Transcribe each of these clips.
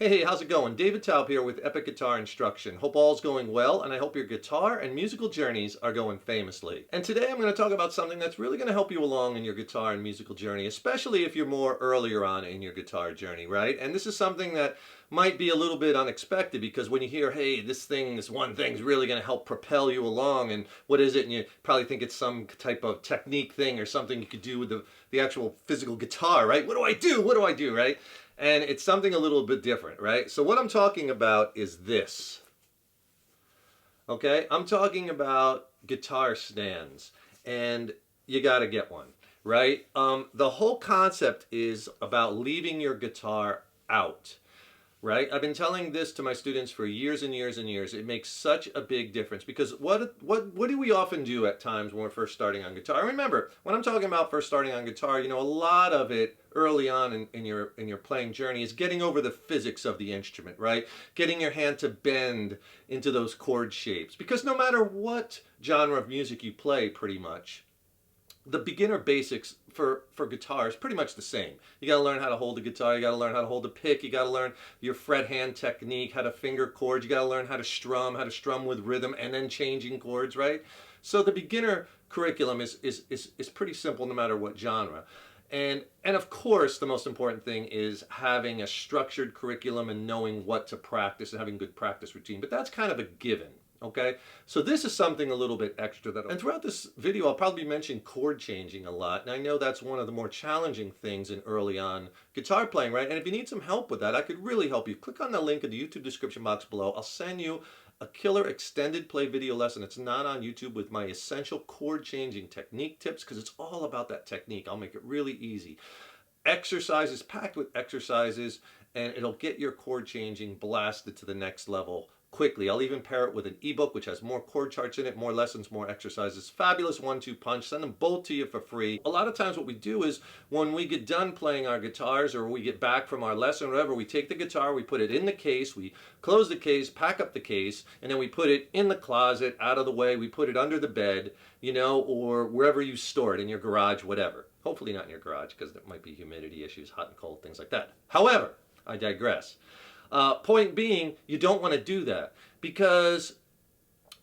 Hey, how's it going? David Taub here with Epic Guitar Instruction. Hope all's going well, and I hope your guitar and musical journeys are going famously. And today I'm going to talk about something that's really going to help you along in your guitar and musical journey, especially if you're more earlier on in your guitar journey, right? And this is something that might be a little bit unexpected because when you hear, hey, this one thing's really going to help propel you along, and what is it? And you probably think it's some type of technique thing or something you could do with the actual physical guitar, right? What do I do? What do I do, right? And it's something a little bit different, right? So what I'm talking about is this. Okay? I'm talking about guitar stands. And you got to get one, right? The whole concept is about leaving your guitar out. Right? I've been telling this to my students for years and years and years. It makes such a big difference because what do we often do at times when we're first starting on guitar? Remember, when I'm talking about first starting on guitar, a lot of it early on in your playing journey is getting over the physics of the instrument, right? Getting your hand to bend into those chord shapes. Because no matter what genre of music you play, pretty much, the beginner basics for guitar is pretty much the same. You got to learn how to hold the guitar, you got to learn how to hold the pick, you got to learn your fret hand technique, how to finger chords, you got to learn how to strum with rhythm and then changing chords, right? So the beginner curriculum is pretty simple no matter what genre. And of course, the most important thing is having a structured curriculum and knowing what to practice and having good practice routine. But that's kind of a given. Okay, so this is something a little bit extra and throughout this video I'll probably mention chord changing a lot, and I know that's one of the more challenging things in early on guitar playing, right? And if you need some help with that, I could really help you. Click on the link in the YouTube description box below. I'll send you a killer extended play video lesson. It's not on YouTube, with my essential chord changing technique tips, because it's all about that technique. I'll make it really easy. Exercises, packed with exercises, and it'll get your chord changing blasted to the next level quickly. I'll even pair it with an ebook which has more chord charts in it, more lessons, more exercises. Fabulous 1-2 punch. Send them both to you for free. A lot of times what we do is when we get done playing our guitars or we get back from our lesson or whatever, we take the guitar, we put it in the case, we close the case, pack up the case, and then we put it in the closet, out of the way. We put it under the bed, or wherever you store it, in your garage, whatever. Hopefully not in your garage, because there might be humidity issues, hot and cold, things like that. However, I digress. Point being, you don't want to do that, because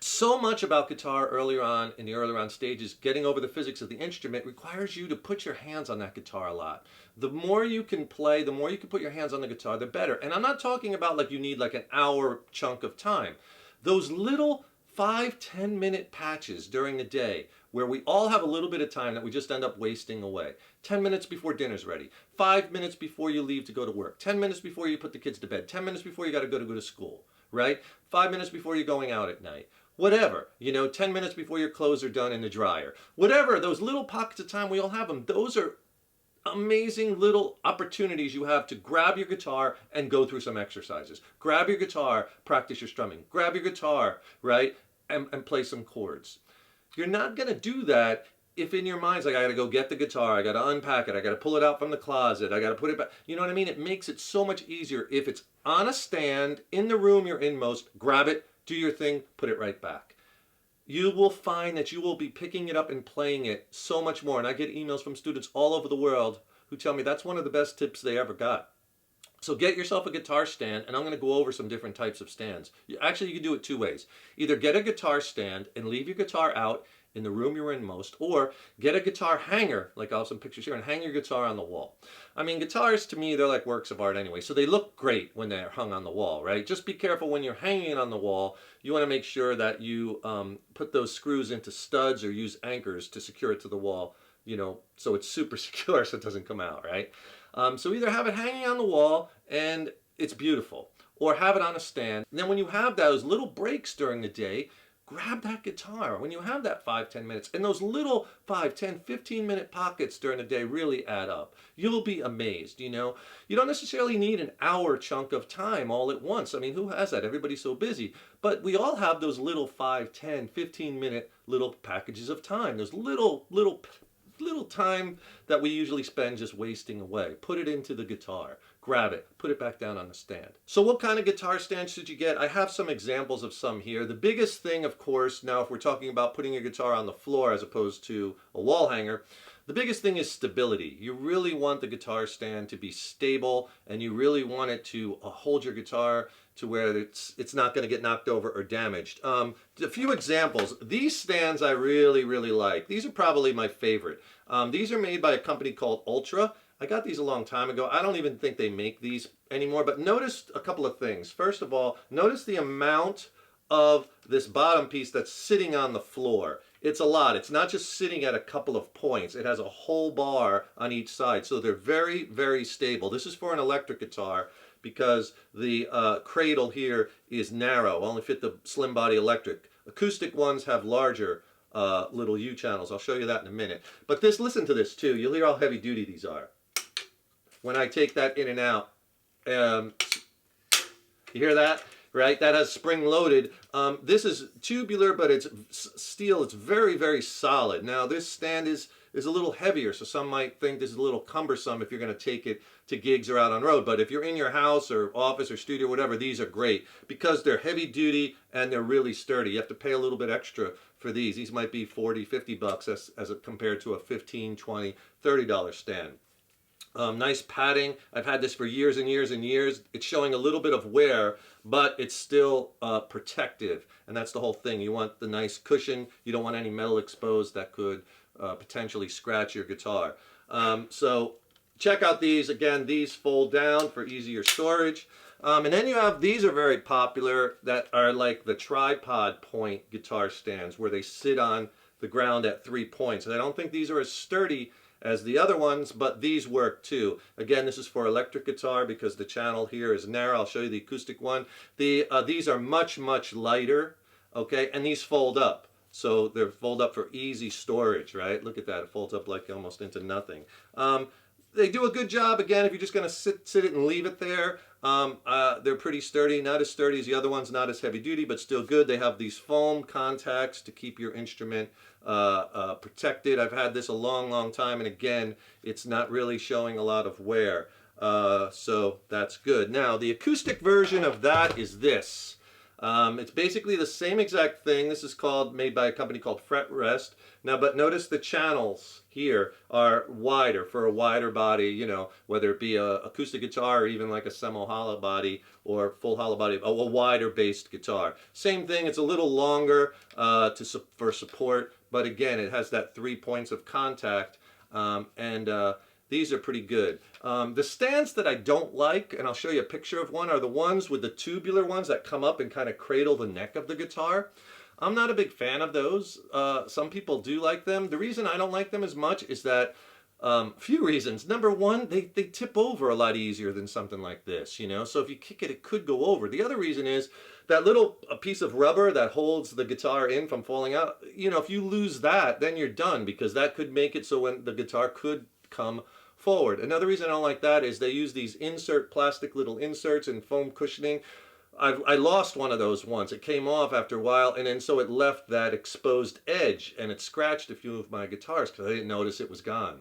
so much about guitar earlier on, in the earlier on stages, getting over the physics of the instrument requires you to put your hands on that guitar a lot. The more you can play, the more you can put your hands on the guitar, the better. And I'm not talking about like you need like an hour chunk of time. Those little 5-10 minute patches during the day where we all have a little bit of time that we just end up wasting away. 10 minutes before dinner's ready, 5 minutes before you leave to go to work, 10 minutes before you put the kids to bed, 10 minutes before you got to go to school, right? 5 minutes before you're going out at night. Whatever, 10 minutes before your clothes are done in the dryer. Whatever, those little pockets of time, we all have them. Those are amazing little opportunities you have to grab your guitar and go through some exercises. Grab your guitar, practice your strumming. Grab your guitar, right, and play some chords. You're not going to do that if in your mind's like, I got to go get the guitar, I got to unpack it, I got to pull it out from the closet, I got to put it back. You know what I mean? It makes it so much easier if it's on a stand in the room you're in most. Grab it, do your thing, put it right back. You will find that you will be picking it up and playing it so much more. And I get emails from students all over the world who tell me that's one of the best tips they ever got. So get yourself a guitar stand, and I'm going to go over some different types of stands. Actually, you can do it two ways. Either get a guitar stand and leave your guitar out in the room you're in most, or get a guitar hanger, like I'll have some pictures here, and hang your guitar on the wall. I mean, guitars, to me, they're like works of art anyway, so they look great when they're hung on the wall, right? Just be careful when you're hanging it on the wall. You want to make sure that you put those screws into studs or use anchors to secure it to the wall, so it's super secure so it doesn't come out, right? So either have it hanging on the wall and it's beautiful, or have it on a stand. And then when you have those little breaks during the day, grab that guitar. When you have that 5-10 minutes, and those little 5-10-15 minute pockets during the day really add up. You'll be amazed, You don't necessarily need an hour chunk of time all at once. I mean, who has that? Everybody's so busy. But we all have those little 5-10-15 minute little packages of time. Those little time that we usually spend just wasting away. Put it into the guitar. Grab it. Put it back down on the stand. So what kind of guitar stand should you get? I have some examples of some here. The biggest thing, of course, now if we're talking about putting your guitar on the floor as opposed to a wall hanger, The biggest thing is stability. You really want the guitar stand to be stable, and you really want it to hold your guitar to where it's not going to get knocked over or damaged. A few examples. These stands I really like. These are probably my favorite. These are made by a company called Ultra. I got these a long time ago. I don't even think they make these anymore, but notice a couple of things. First of all, notice the amount of this bottom piece that's sitting on the floor. It's a lot. It's not just sitting at a couple of points. It has a whole bar on each side. So they're very stable. This is for an electric guitar because the cradle here is narrow. Only fit the slim body electric. Acoustic ones have larger little U channels. I'll show you that in a minute. But this, listen to this too. You'll hear how heavy duty these are. When I take that in and out, you hear that? Right? That has spring loaded. This is tubular, but it's steel. It's very solid. Now this stand is a little heavier, so some might think this is a little cumbersome if you're going to take it to gigs or out on road. But if you're in your house or office or studio, whatever, these are great because they're heavy duty and they're really sturdy. You have to pay a little bit extra for these. These might be 40, 50 bucks as compared to a 15, 20, $30 stand. Nice padding. I've had this for years and years. It's showing a little bit of wear, but it's still protective, and that's the whole thing. You want the nice cushion. You don't want any metal exposed that could potentially scratch your guitar. So check out these. Again, these fold down for easier storage. And then you have, these are very popular, that are like the tripod point guitar stands where they sit on the ground at 3 points. And I don't think these are as sturdy as the other ones, but these work too. Again, this is for electric guitar because the channel here is narrow. I'll show you the acoustic one. These are much lighter, okay, and these fold up. So they're fold up for easy storage, right? Look at that, it folds up like almost into nothing. They do a good job. Again, if you're just going to sit it and leave it there, they're pretty sturdy. Not as sturdy as the other ones, not as heavy duty, but still good. They have these foam contacts to keep your instrument protected. I've had this a long time, and again, it's not really showing a lot of wear. So that's good. Now, the acoustic version of that is this. It's basically the same exact thing. This is made by a company called Fret Rest. Now, but notice the channels here are wider for a wider body, you know, whether it be a acoustic guitar or even like a semi-hollow body or full hollow body, a wider based guitar. Same thing, it's a little longer for support, but again, it has that 3 points of contact, these are pretty good. The stands that I don't like, and I'll show you a picture of one, are the ones with the tubular ones that come up and kind of cradle the neck of the guitar. I'm not a big fan of those. Some people do like them. The reason I don't like them as much is that a few reasons. Number one, they tip over a lot easier than something like this, you know? So if you kick it, it could go over. The other reason is that little piece of rubber that holds the guitar in from falling out, you know, if you lose that, then you're done, because that could make it so when the guitar could come forward. Another reason I don't like that is they use these plastic little inserts and foam cushioning. I lost one of those once. It came off after a while, and then so it left that exposed edge, and it scratched a few of my guitars because I didn't notice it was gone.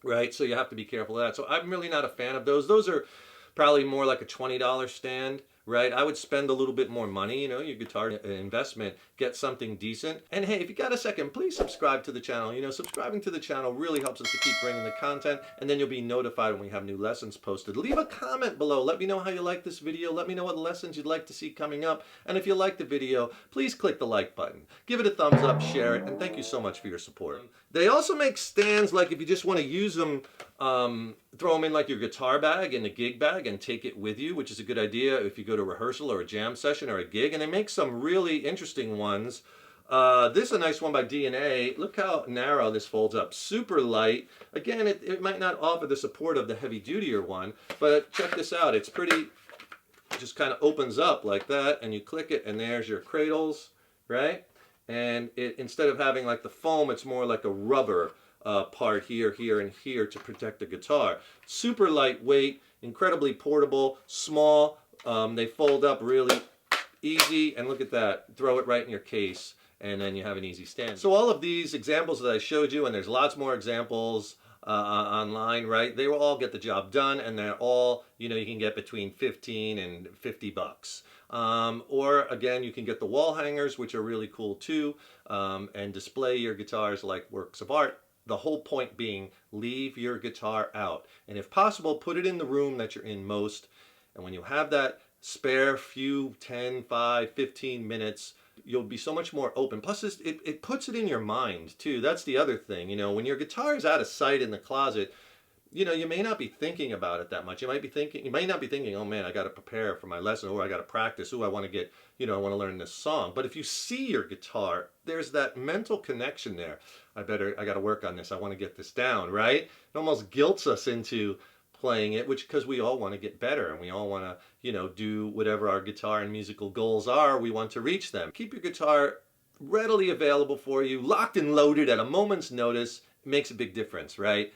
Right? So you have to be careful of that. So I'm really not a fan of those. Those are probably more like a $20 stand. Right? I would spend a little bit more money, you know, your guitar investment, get something decent. And hey, if you got a second, please subscribe to the channel. You know, subscribing to the channel really helps us to keep bringing the content, and then you'll be notified when we have new lessons posted. Leave a comment below. Let me know how you like this video. Let me know what lessons you'd like to see coming up. And if you like the video, please click the like button. Give it a thumbs up, share it, and thank you so much for your support. They also make stands, like if you just want to use them, throw them in like your guitar bag, in the gig bag, and take it with you, which is a good idea if you go to a rehearsal or a jam session or a gig. And they make some really interesting ones. This is a nice one by D&A. Look how narrow this folds up. Super light. Again, it might not offer the support of the heavy dutier one, but check this out. It's pretty, just kind of opens up like that, and you click it, and there's your cradles, right? And instead of having like the foam, it's more like a rubber part here, and here to protect the guitar. Super lightweight, incredibly portable, small. They fold up really easy, and look at that. Throw it right in your case, and then you have an easy stand. So all of these examples that I showed you, and there's lots more examples online, right? They will all get the job done, and they're all, you know, you can get between 15 and 50 bucks. Or again, you can get the wall hangers, which are really cool too, and display your guitars like works of art. The whole point being, leave your guitar out. And if possible, put it in the room that you're in most. And when you have that spare few 10, 5, 15 minutes, you'll be so much more open. Plus, it puts it in your mind, too. That's the other thing. You know, when your guitar is out of sight in the closet, you know, you may not be thinking about it that much. You may not be thinking, oh man, I got to prepare for my lesson, or I got to practice. Oh, I want to get, you know, I want to learn this song. But if you see your guitar, there's that mental connection there. I got to work on this. I want to get this down, right? It almost guilts us into playing it, which, because we all want to get better and we all want to, you know, do whatever our guitar and musical goals are. We want to reach them. Keep your guitar readily available for you, locked and loaded at a moment's notice. It makes a big difference, right?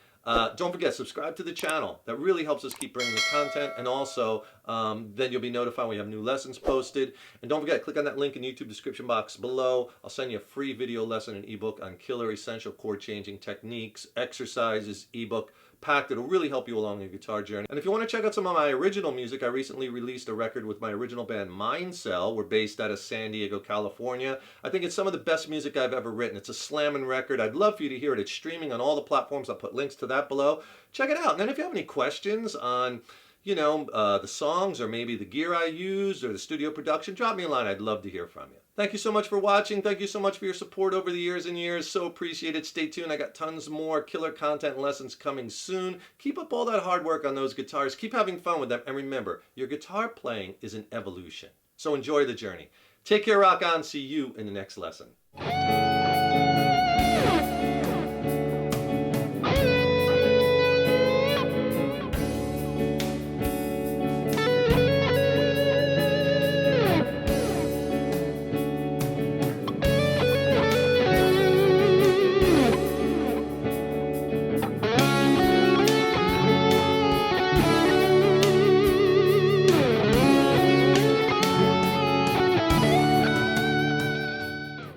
Don't forget, subscribe to the channel. That really helps us keep bringing the content, and also then you'll be notified when we have new lessons posted. And don't forget, click on that link in the YouTube description box below. I'll send you a free video lesson and ebook on killer essential chord changing techniques, exercises, ebook packed. It'll really help you along your guitar journey. And if you want to check out some of my original music, I recently released a record with my original band Mindcell. We're based out of San Diego, California. I think it's some of the best music I've ever written. It's a slamming record. I'd love for you to hear it. It's streaming on all the platforms. I'll put links to that below. Check it out. And then if you have any questions on, you know, the songs, or maybe the gear I used, or the studio production, drop me a line. I'd love to hear from you. Thank you so much for watching. Thank you so much for your support over the years and years. So appreciated. Stay tuned. I got tons more killer content and lessons coming soon. Keep up all that hard work on those guitars. Keep having fun with them. And remember, your guitar playing is an evolution. So enjoy the journey. Take care, rock on. See you in the next lesson.